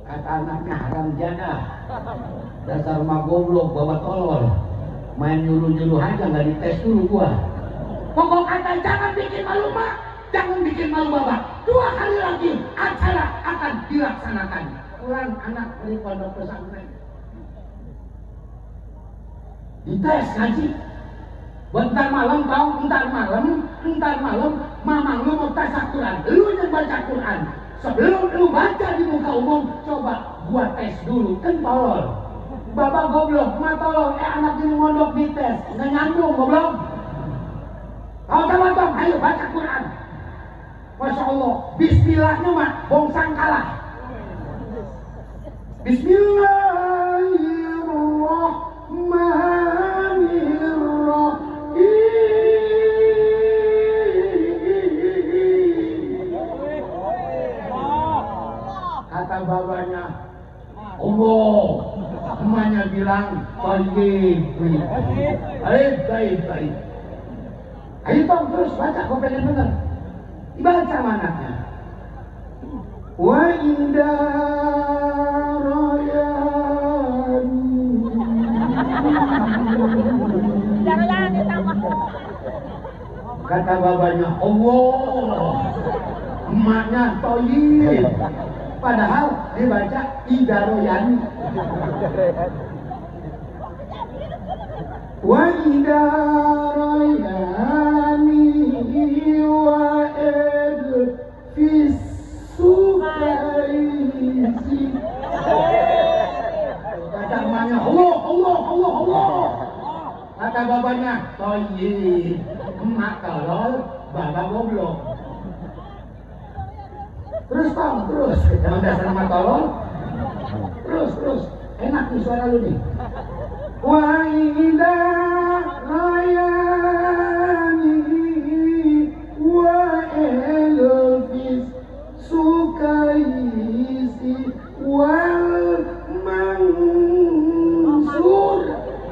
Kata anaknya haram jana. Dasar mah goblok bawa tolol. Main nyuruh-nyuruh aja nggak dites dulu gua. Pokok kata jangan bikin malu mak, jangan bikin malu bapak. 2 kali lagi acara akan dilaksanakan. Pulang anak dari pondok pesantren. Dites ngaji. Bentar malam kau, entar malam mamang lu mau tes Quran. Lu yang baca Quran. Sebelum lu baca di muka umum, coba gua tes dulu. Kan tolol. Bapak goblok, mak tolol. Anak ini mondok dites, nggak nyambung goblok. Kau teman-teman, ayo baca Quran. Masya Allah, bismillahnya mah bongsang kalah. Bismillahirrahmanirrahim. Kata babanya, Allah. Emaknya bilang, baik. Ayo Tom, terus baca, kau pengen bener. Dibaca manaknya. Wa inda rayani. Kata babanya, Allah. Emaknya toyib. Padahal dibaca Ida Royani. Wa ida royani wa edfis sukaisi. Kata emaknya Allah. Kata babanya toyib. Emak tolol, bapak goblok. Terus Tom, terus. Jangan dasar emak tolol. Terus. Enak nih suara lu nih. Wa ida rayani wa elfis sukaisi wal mansur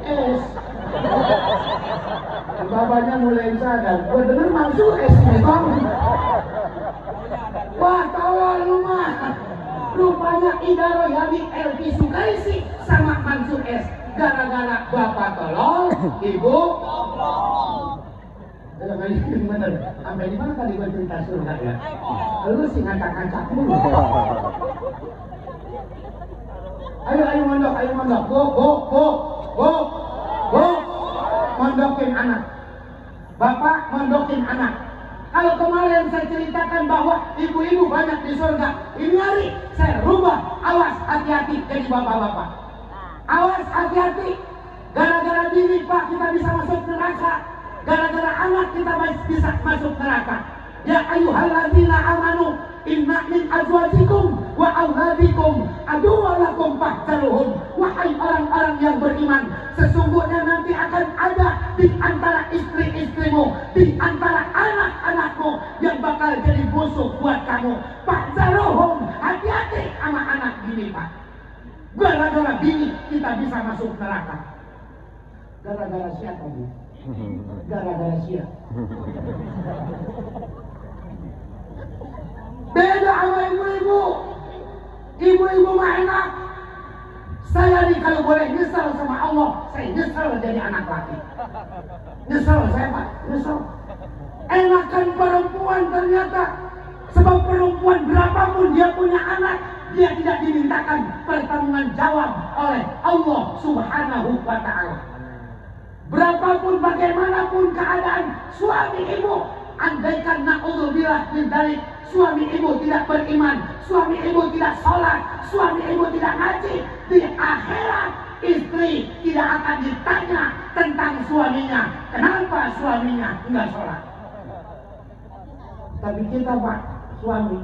es. Babanya mulai sadar. Gua denger mansur es nih Tom. Wah tolol lu mah. Rupanya Ida Royani Elvi Sukaisi sama Mansur S. Gara-gara bapak tolol, ibu goblok. Bener. Sampai di mana tadi gua cerita surga ya? Lu sih ngacak-ngacak mulu. Ayo mondok. Go. Mondokin anak. Bapak mondokin anak. Kalau kemarin saya ceritakan bahwa ibu-ibu banyak di surga, ini hari saya rubah. Awas, hati-hati jadi bapak-bapak. Awas, hati-hati. Gara-gara diri Pak kita bisa masuk neraka. Gara-gara anak kita bisa masuk neraka. Ya ayyuhalladzina amanu inna min azwajikum wa auladikum aduwwalakum fahdharuhum. Wahai orang-orang yang beriman, sesungguhnya nanti akan ada di antara istri-istrimu, di antara anak-anakmu yang bakal jadi musuh buat kamu. Fahdharuhum, hati-hati sama anak bini Pak. Gara-gara bini kita bisa masuk neraka. Gara-gara siapa Bu? Gara-gara siapa? Beda sama ibu-ibu. Ibu-ibu mah enak. Saya nih kalau boleh nyesel sama Allah, saya nyesel jadi anak laki. Nyesel saya Pak, nyesel. Enakan perempuan ternyata. Sebab perempuan berapapun dia punya anak, dia tidak dimintakan pertanggungan jawab oleh Allah Subhanahu wa Ta'ala. Berapapun bagaimanapun keadaan suami ibu, andaikan na'udzubillah min dzalik, suami ibu tidak beriman, suami ibu tidak sholat, suami ibu tidak ngaji, di akhirat istri tidak akan ditanya tentang suaminya, kenapa suaminya enggak sholat. Tapi kita Pak, suami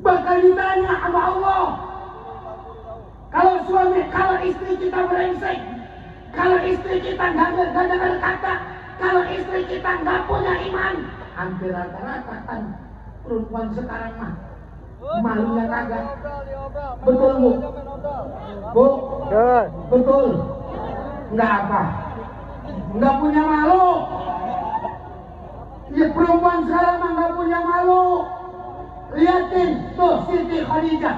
bakal ditanya sama Allah. Kalau istri kita brengsek, kalau istri kita nggak berkata, kalau istri kita nggak punya iman, hampir rata-rata kan perempuan sekarang mah malunya kagak. Betul Bu? Bu? Betul? Nggak apa? Nggak punya malu? Ya perempuan sekarang mah nggak punya malu. Lihatin tuh Siti Khadijah.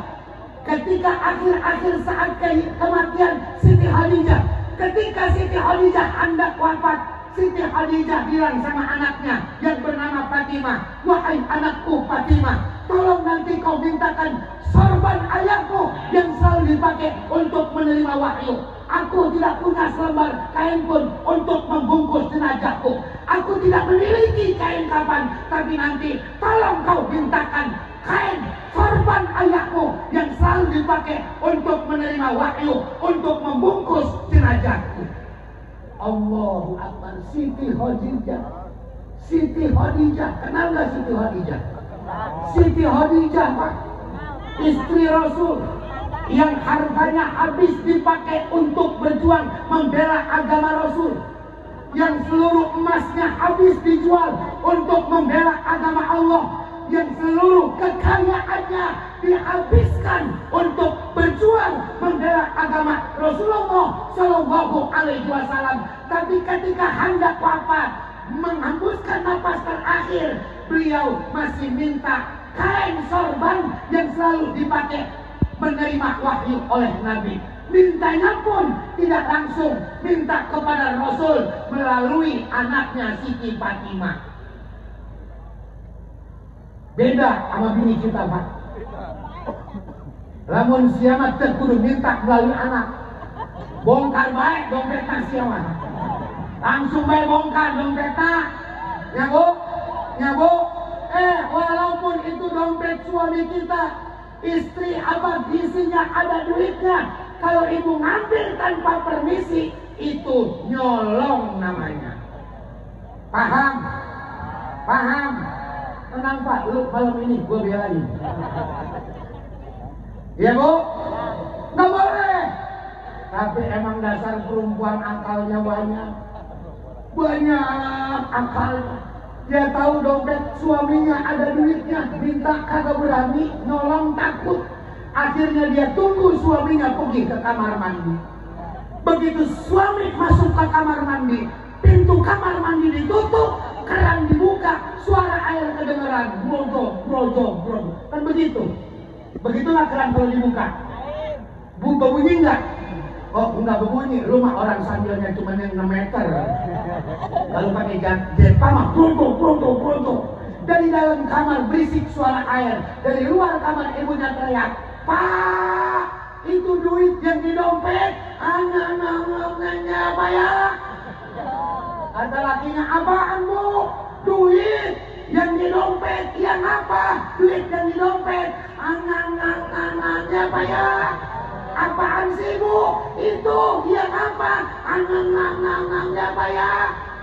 Ketika akhir-akhir saat kematian Siti Khadijah, ketika Siti Khadijah hendak wafat, Siti Khadijah bilang sama anaknya yang bernama Fatimah, wahai anakku Fatimah, tolong nanti kau mintakan sorban ayahku yang selalu dipakai untuk menerima wahyu. Aku tidak punya selembar kain pun untuk membungkus jenazahku. Aku tidak memiliki kain kafan, tapi nanti tolong kau mintakan kain sorban ayahku yang selalu dipakai untuk menerima wahyu, untuk membungkus jenazahku. Allahu Akbar. Siti Khadijah. Siti Khadijah, kenal gak Siti Khadijah? Siti Khadijah, Pak, istri Rasul yang hartanya habis dipakai untuk berjuang membela agama Rasul, yang seluruh emasnya habis dijual untuk membela agama Allah, yang seluruh kekayaannya dihabiskan untuk berjuang membela agama Rasulullah Shallallahu Alaihi Wasallam. Tapi ketika hendak wafat, menghembuskan napas terakhir, beliau masih minta kain sorban yang selalu dipakai menerima wahyu oleh Nabi. Mintanya pun tidak langsung, minta kepada Rasul melalui anaknya Siti Fatimah. Beda sama bini kita, Pak. Lamun siamat kudu minta melalui anak. Bongkar baik dompetnya siamat. Langsung baik bongkar dompetnya. Ya Bu, ya Bu. Walaupun itu dompet suami kita, istri apa isinya ada duitnya, kalau ibu ngambil tanpa permisi, itu nyolong namanya. Paham? Paham? Tenang Pak, lu malam ini gue belain. Ya Bu? Nggak boleh. Tapi emang dasar perempuan akalnya banyak. Banyak akalnya. Dia tahu dompet suaminya ada duitnya, minta kagak berani, nolong takut. Akhirnya dia tunggu suaminya pergi ke kamar mandi. Begitu suami masuk ke kamar mandi, pintu kamar mandi ditutup, keran dibuka, suara air kedengeran, brojol, brojol, brojol. Kan begitu. Begitulah keran kalau dibuka. Bunyi enggak? Oh enggak berbunyi, rumah orang sambilnya cuma yang 6 meter. Lalu pakai jet pamah, brojol. Dari dalam kamar berisik suara air. Dari luar kamar ibunya teriak, Pak, itu duit yang di dompet. Anak-anaknya apa ya? Kata lakinya, apaan Bu? Duit yang di dompet. Yang apa? Duit yang di dompet. Anak-anaknya apa ya? Apaan sih Bu? Itu yang apa? Anak-anaknya apa ya?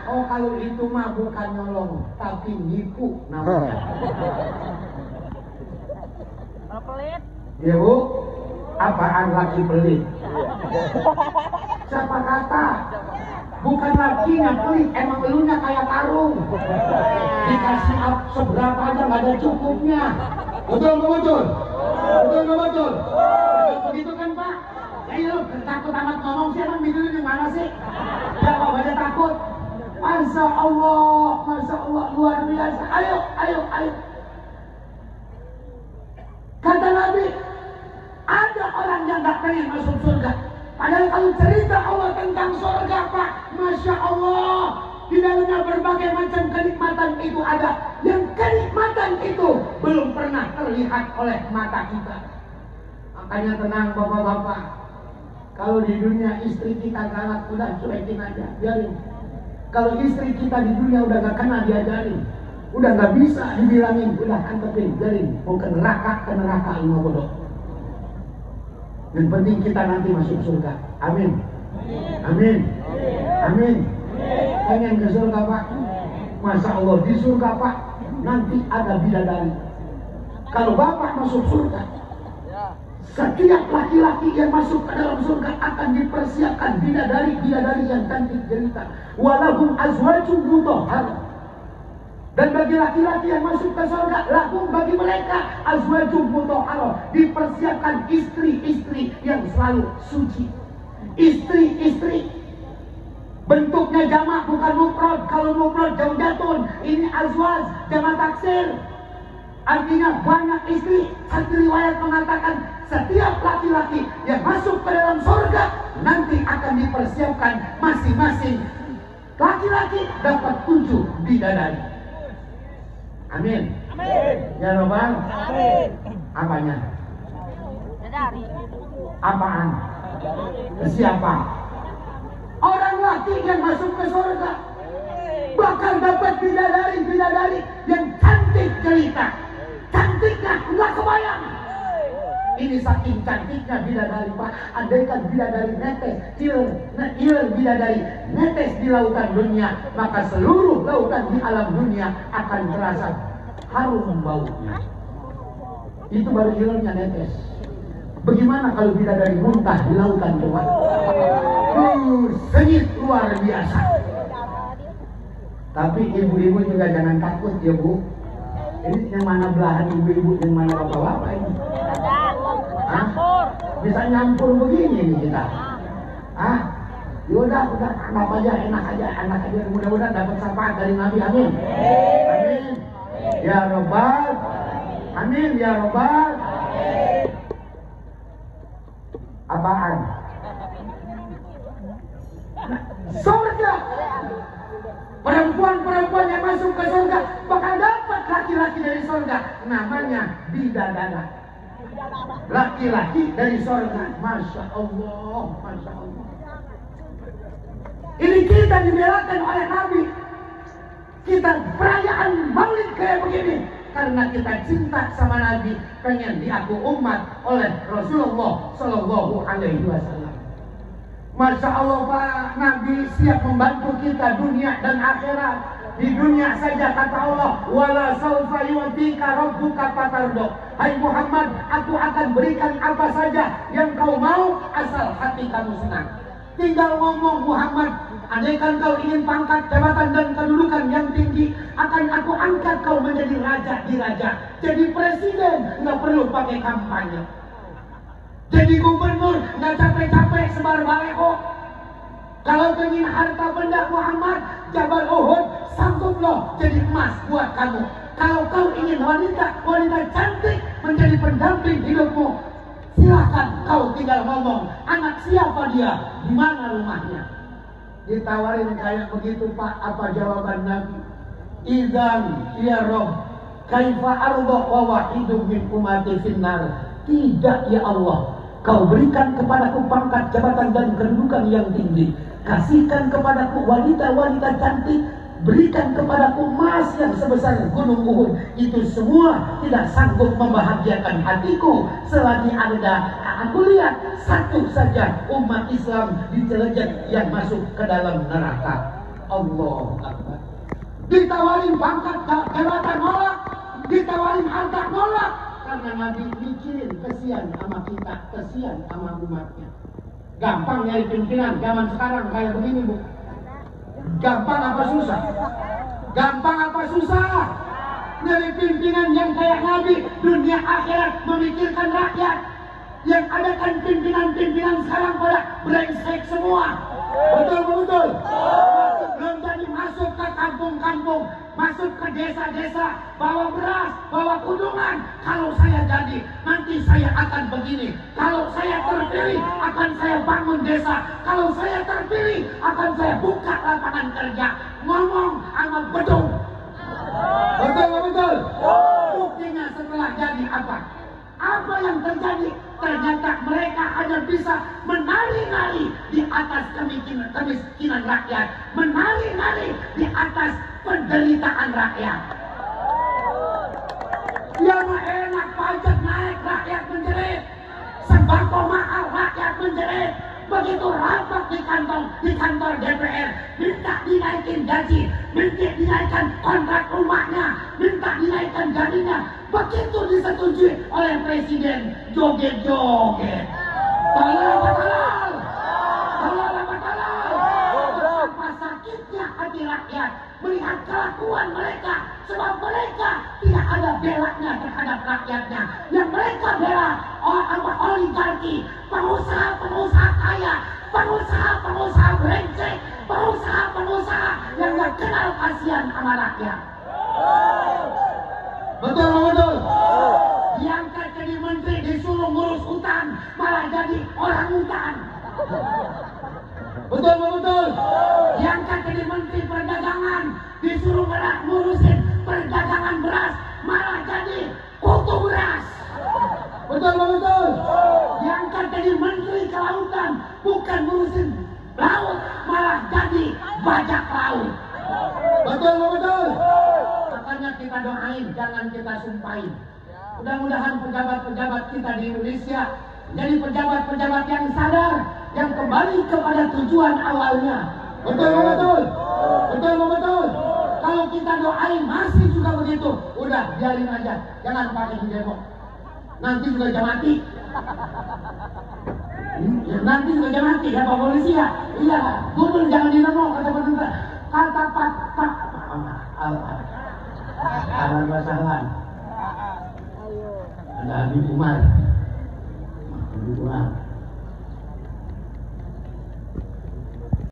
Oh kalau itu mah bukan nyolong, tapi nipu namanya. Pelit. Ya Bu, apaan laki pelit? Siapa kata? Bukan lakinya pelit, emang elunya kayak karung. Dikasih seberapa aja nggak ada cukupnya. Betul nggak betul? Betul nggak betul? Begitu kan Pak? Ya lu takut amat ngomong sih, emang bini lu mana sih? Siapa baca takut? Masya Allah, luar biasa. Ayo. Kata Nabi, ada orang yang gak pengen masuk surga. Padahal kalau cerita Allah tentang surga Pak, Masya Allah, di dalamnya berbagai macam kenikmatan itu ada. Yang kenikmatan itu belum pernah terlihat oleh mata kita. Makanya tenang bapak-bapak. Kalau di dunia istri kita galak, udah cuekin aja, biarin. Kalau istri kita di dunia udah gak kena diajarin, udah gak bisa dibilangin, udah antepin, biarin. Mau ke neraka lima bodoh. Yang penting kita nanti masuk surga. Amin. Amin. Amin. Pengen ke surga Pak? Masya Allah, di surga Pak nanti ada bidadari. Kalau Bapak masuk surga, setiap laki-laki yang masuk ke dalam surga akan dipersiapkan bidadari yang cantik jelita. Walahum azwajun mutahharah. Dan bagi laki-laki yang masuk ke surga, lahum bagi mereka azwajun mutahharah, dipersiapkan istri-istri yang selalu suci. Istri-istri bentuknya jamak bukan mufrad. Kalau mufrad jauh jatun, ini azwaj jamak taksir. Artinya banyak istri. Satu riwayat mengatakan setiap laki-laki yang masuk ke dalam surga nanti akan dipersiapkan masing-masing laki-laki dapat 7 bidadari. Amin. Amin. Ya Rabbal. Amin. Apanya? Bidadari. Apaan? Siapa? Orang laki yang masuk ke surga bakal dapat bidadari-bidadari yang cantik jelita. Cantiknya nggak kebayang. Ini saking cantiknya bidadari, Pak. Andaikan bidadari netes, il bidadari netes di lautan dunia, maka seluruh lautan di alam dunia akan terasa harum baunya. Itu baru ilnya netes. Bagaimana kalau bidadari muntah di lautan Tuhan? Sengit luar biasa. Tapi ibu-ibu juga jangan takut ya Bu. Ini yang mana belahan ibu-ibu, yang mana bapak-bapak ini? Campur. Bisa nyampur begini nih kita. Yaudah, udah anggap aja, enak aja. Mudah-mudahan dapat syafaat dari Nabi. Amin. Amin. Ya Rabbal. Amin ya Rabbal. Apaan? Surga. Perempuan-perempuan yang masuk ke surga bakal dapat laki-laki dari surga. Namanya bidadara. Laki-laki dari surga. Masya Allah, Masya Allah. Ini kita dibelakan oleh Nabi. Kita perayaan maulid kayak begini karena kita cinta sama Nabi, pengen diaku umat oleh Rasulullah Shallallahu Alaihi Wasallam. Masya Allah Pak, Nabi siap membantu kita dunia dan akhirat. Di dunia saja kata Allah, wala saufa yu'tika rabbuka fatardo. Hai Muhammad, aku akan berikan apa saja yang kau mau asal hati kamu senang. Tinggal ngomong Muhammad, andaikan kau ingin pangkat, jabatan dan kedudukan yang tinggi, akan aku angkat kau menjadi raja di raja. Jadi presiden, nggak perlu pakai kampanye. Jadi gubernur, nggak capek-capek sebar baleko. Kalau ingin harta benda Muhammad, Jabal Uhud sanggup loh jadi emas buat kamu. Kalau kau ingin wanita cantik menjadi pendamping hidupmu, silakan kau tinggal ngomong, anak siapa dia, di mana rumahnya. Ditawarin kayak begitu Pak, apa jawaban Nabi? Idzan ya Rabb, kaifa arda wa wahidun min ummati finnar. Tidak ya Allah, kau berikan kepadaku pangkat, jabatan dan kedudukan yang tinggi. Kasihkan kepadaku wanita-wanita cantik, berikan kepadaku emas yang sebesar gunung Uhud. Itu semua tidak sanggup membahagiakan hatiku selagi ada aku lihat satu saja umat Islam dijelajah yang masuk ke dalam neraka. Allahu Akbar. Ditawarin pangkat, jabatan nolak, ditawarin harta nolak, karena Nabi mikirin kesian sama kita, kesian sama umatnya. Gampang nyari pimpinan zaman sekarang kayak begini Bu. Gampang apa susah? Gampang apa susah? Nyari pimpinan yang kayak Nabi, dunia akhirat memikirkan rakyat. Yang ada kan pimpinan-pimpinan sekarang pada brengsek semua. Betul? Belum jadi masuk ke kampung-kampung, masuk ke desa-desa, bawa beras, bawa kudungan. Kalau saya jadi, nanti saya akan begini. Kalau saya terpilih, akan saya bangun desa. Kalau saya terpilih, akan saya buka lapangan kerja. Ngomong sama bedung. Betul? Buktinya setelah jadi apa? Apa yang terjadi? Ternyata mereka hanya bisa menari-nari di atas kemiskinan rakyat, menari-nari di atas penderitaan rakyat. Ya mah enak, pajak naik, rakyat menjerit. Sembako mahal, rakyat menjerit. Begitu rapat di kantor DPR, minta dinaikin gaji, minta dinaikkan kontrak rumahnya, minta dinaikkan gajinya. Begitu disetujui oleh presiden, joget-joget. Talal. Betapa sakitnya hati rakyat melihat kelakuan mereka, sebab mereka tidak ada belanya terhadap rakyatnya. Yang mereka bela oligarki, pengusaha kaya, pengusaha brengsek, pengusaha yang gak kenal kasihan sama rakyat. Betul betul. Diangkat jadi menteri disuruh ngurus hutan, malah jadi orang hutan. Betul betul. Diangkat jadi menteri perdagangan, disuruh ngurusin perdagangan beras, malah jadi kutu beras. Betul betul. Diangkat jadi menteri kelautan, bukan ngurusin laut, malah jadi bajak laut. Betul betul. Makanya kita doain, jangan kita sumpahin. Mudah-mudahan pejabat-pejabat kita di Indonesia jadi pejabat-pejabat yang sadar, yang kembali kepada tujuan awalnya. Betul betul. Betul betul. Kalau kita doain masih juga begitu, udah biarin aja, jangan pakai di demo. Nanti juga jam mati. Nanti juga jam mati ya Pak Polisi ya. Iya, gubernur jangan di demo kata pemerintah. Kata Pak Al-Basahan. Ada Habib Umar.